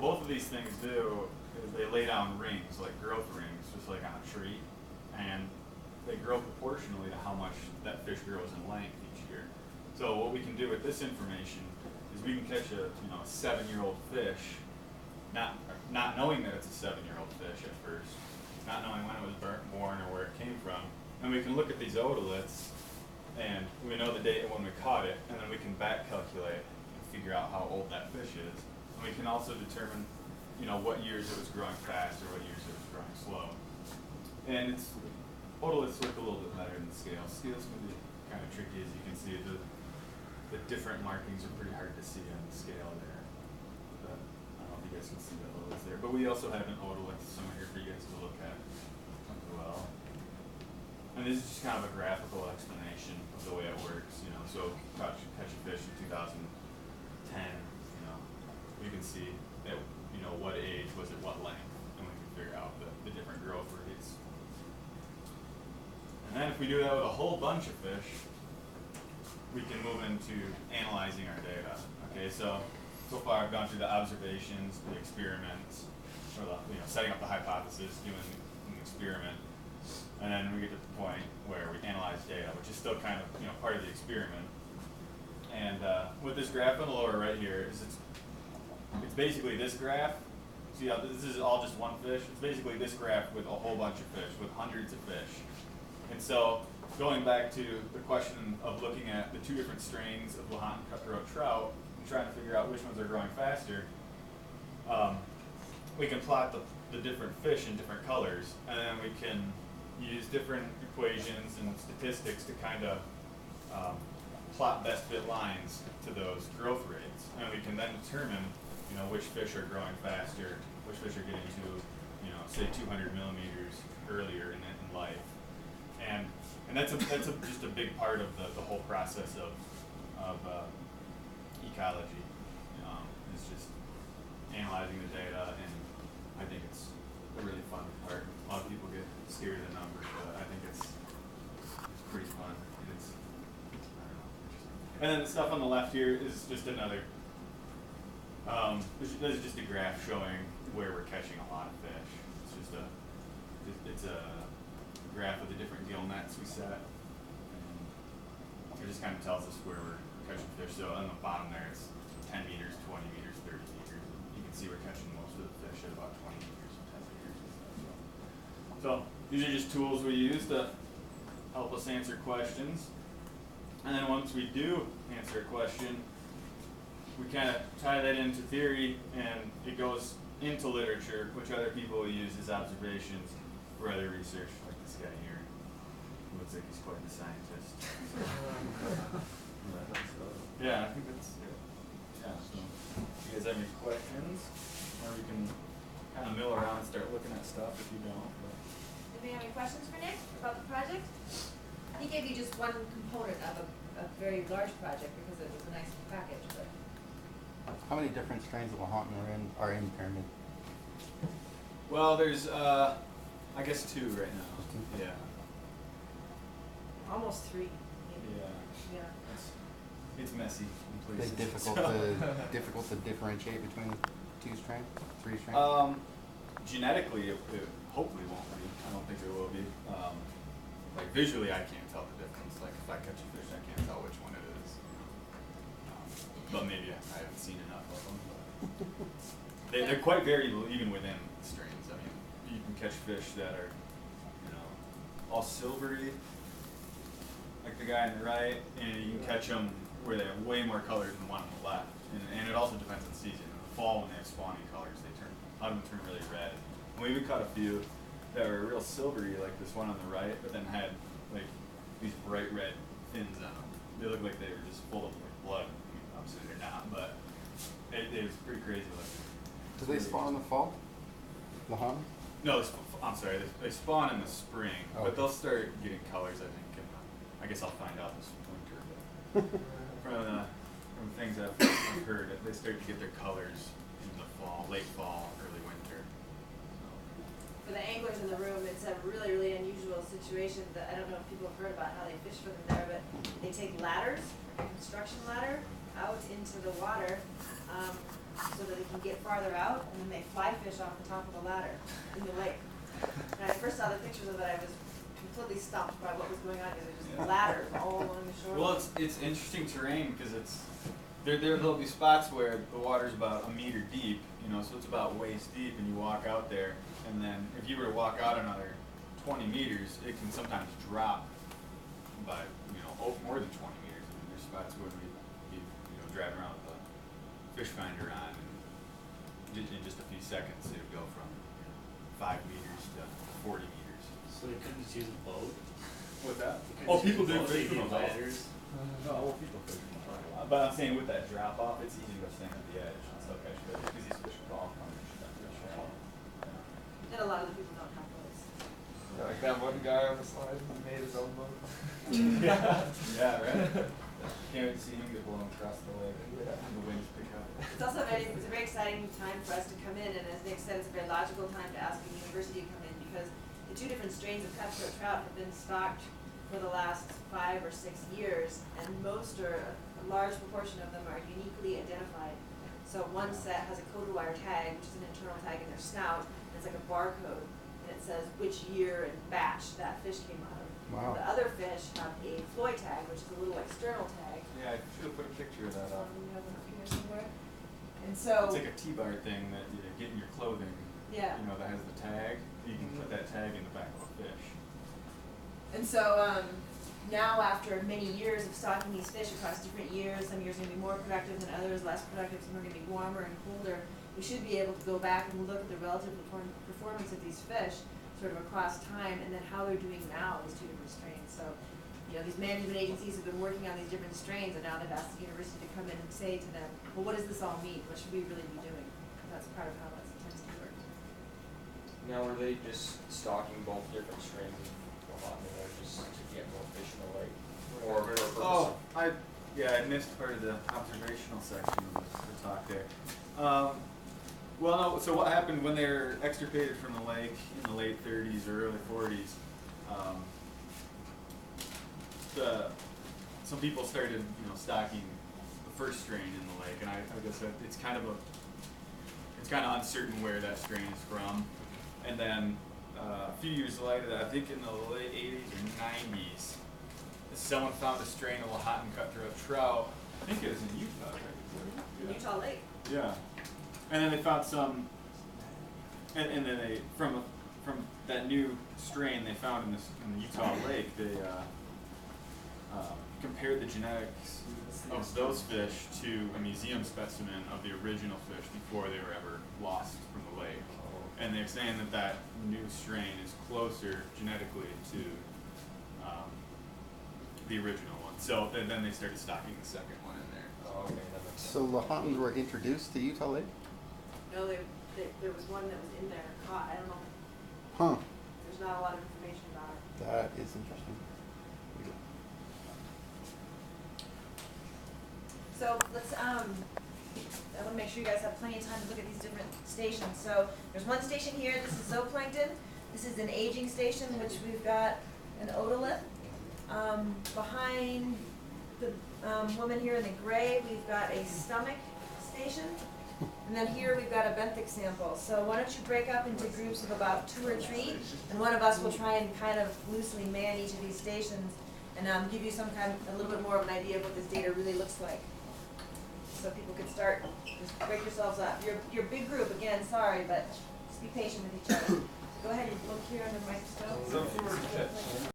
both of these things do is they lay down rings, like growth rings, just like on a tree, and they grow proportionally to how much that fish grows in length each year. So what we can do with this information is we can catch a 7-year-old fish, not knowing that it's a 7-year-old fish at first, not knowing when it was born or where it came from, and we can look at these otoliths, and we know the date when we caught it, and then we can back calculate and figure out how old that fish is. And we can also determine, what years it was growing fast or what years it was growing slow. And otoliths look a little bit better than the scales. Scales can be kind of tricky, as you can see. The different markings are pretty hard to see on the scale there. But I don't know if you guys can see the otoliths there. But we also have an otolith somewhere here for you guys to look at as well. And this is just kind of a graphical explanation of the way it works. So catch a fish in 2010. You can see at what age was it, what length, and we can figure out the different growth rates. And then if we do that with a whole bunch of fish, we can move into analyzing our data. Okay, so far I've gone through the observations, the experiments, or setting up the hypothesis, doing an experiment, and then we get to the point where we analyze data, which is still kind of part of the experiment. And with this graph on the lower right here is it's basically this graph. See how this is all just one fish? It's basically this graph with a whole bunch of fish, with hundreds of fish. And so going back to the question of looking at the two different strains of Lahontan cutthroat trout and trying to figure out which ones are growing faster, we can plot the different fish in different colors, and then we can use different equations and statistics to kind of plot best fit lines to those growth rates. And we can then determine which fish are growing faster, which fish are getting to, say 200 millimeters earlier in life. And that's just a big part of the whole process of ecology. It's just analyzing the data, and I think it's a really fun part. A lot of people get scared of the numbers, but I think it's pretty fun. I don't know. And then the stuff on the left here is just another. This is just a graph showing where we're catching a lot of fish. It's a graph of the different gill nets we set. And it just kind of tells us where we're catching fish. So on the bottom there, it's 10 meters, 20 meters, 30 meters. You can see we're catching most of the fish at about 20 meters and 10 meters and stuff. So these are just tools we use to help us answer questions. And then once we do answer a question, we kind of tie that into theory, and it goes into literature, which other people will use as observations for other research, like this guy here. He looks like he's quite a scientist. Yeah, I think that's it. Yeah, so if you guys have any questions, or we can kind of mill around and start looking at stuff if you don't. But. Anybody have any questions for Nick about the project? He gave you just one component of a very large project because it was a nice package. But how many different strains of Lahontan are in Pyramid? Well, there's I guess 2 right now. Yeah. almost 3. Yeah. Yeah. It's messy in places. Is it difficult to differentiate between the 2 strains, 3 strains? Genetically, it hopefully won't be. I don't think it will be. Like visually, I can't tell the difference. Like if I catch a fish, I can't tell which one it is. But maybe I haven't seen enough of them. But they're quite variable even within strains. I mean, you can catch fish that are, all silvery, like the guy on the right, and you can catch them where they have way more colors than the one on the left. And it also depends on the season. In the fall, when they have spawning colors, a lot of them turn really red. And we even caught a few that were real silvery, like this one on the right, but then had like these bright red fins on them. They looked like they were just full of like blood. I mean, obviously they're not, but it was pretty crazy looking. Do they spawn in the fall? Lahontan? No, I'm sorry. They spawn in the spring, but they'll start getting colors, I think. I guess I'll find out this winter. But from things I've heard, they start to get their colors in the fall, late fall, early winter. For the anglers in the room, it's a really, really unusual situation that I don't know if people have heard about how they fish for them there, but they take ladders, a construction ladder, out into the water so that they and get farther out, and then they fly fish off the top of the ladder in the lake. And I first saw the pictures of it, I was completely stumped by what was going on, because there's just ladders all along the shore. Well, it's interesting terrain because there'll be spots where the water's about a meter deep, you know, so it's about waist deep, and you walk out there, and then if you were to walk out another 20 meters, it can sometimes drop by, you know, more than 20 meters. I mean, there's spots where you know, driving around with a fish finder on, and in just a few seconds, it would go from 5 meters to 40 meters. So they couldn't just use a boat? With that? They couldn't Oh, just people use a do boat, fish they from need a boat. ladders. No, well, people fish from a boat. But I'm saying with that drop off, it's easy to go stand at the edge and still catch fish because these fish are all coming to that fish. And a lot of the people don't have boats. Like that one guy on the slide who made his own boat. Yeah, right? Can't wait to see him get blown across the lake and the winds pick up. It's also it's a very exciting time for us to come in, and as Nick said, it's a very logical time to ask the university to come in, because the two different strains of cutthroat trout have been stocked for the last 5 or 6 years, and most or a large proportion of them are uniquely identified. So one set has a coded wire tag, which is an internal tag in their snout, and it's like a barcode, and it says which year and batch that fish came out of. Wow. The other fish have a Floyd tag, which is a little external tag. Yeah, I should have put a picture of that up. We have one up here somewhere. And so, It's like a T-bar thing that you get in your clothing. yeah. You know, that has the tag. You can put that tag in the back of a fish. And so now, after many years of stocking these fish across different years, some years are going to be more productive than others, less productive, some are going to be warmer and colder, we should be able to go back and look at the relative performance of these fish sort of across time, and then how they're doing now, these two different strains. So, you know, these management agencies have been working on these different strains, and now they've asked the university to come in and say to them, well, what does this all mean? What should we really be doing? And that's part of how that tends to work. Now, were they just stocking both different strains of Lahontan there just to get more fish in the lake? Or for a purpose Oh, of- I missed part of the observational section of the talk there. Well, no, so what happened when they were extirpated from the lake in the late 30s or early 40s? Some people started, you know, stocking the first strain in the lake, and I guess that it's kind of uncertain where that strain is from. And then a few years later, I think in the late 80s or 90s, someone found a strain of Lahontan cutthroat trout. I think it was in Utah, right? In Utah Lake. Yeah, and then they found some, and then they from that new strain they found in the Utah Lake, they compared the genetics of those fish to a museum specimen of the original fish before they were ever lost from the lake, and they're saying that new strain is closer genetically to the original one. So then they started stocking the second one in there. Oh, okay, that makes sense. So Lahontan's were introduced to Utah Lake? No, there was one that was in there caught. I don't know. Huh. There's not a lot of information about it. That is interesting. So let's I want to make sure you guys have plenty of time to look at these different stations. So there's one station here. This is zooplankton. This is an aging station, which we've got an otolith. Behind the woman here in the gray, we've got a stomach station. And then here we've got a benthic sample. So why don't you break up into groups of about 2 or 3, and one of us will try and kind of loosely man each of these stations and give you a little bit more of an idea of what this data really looks like. So people could start, just break yourselves up. You're a big group, again, sorry, but just be patient with each other. Go ahead and look here under the microscope. So if you were to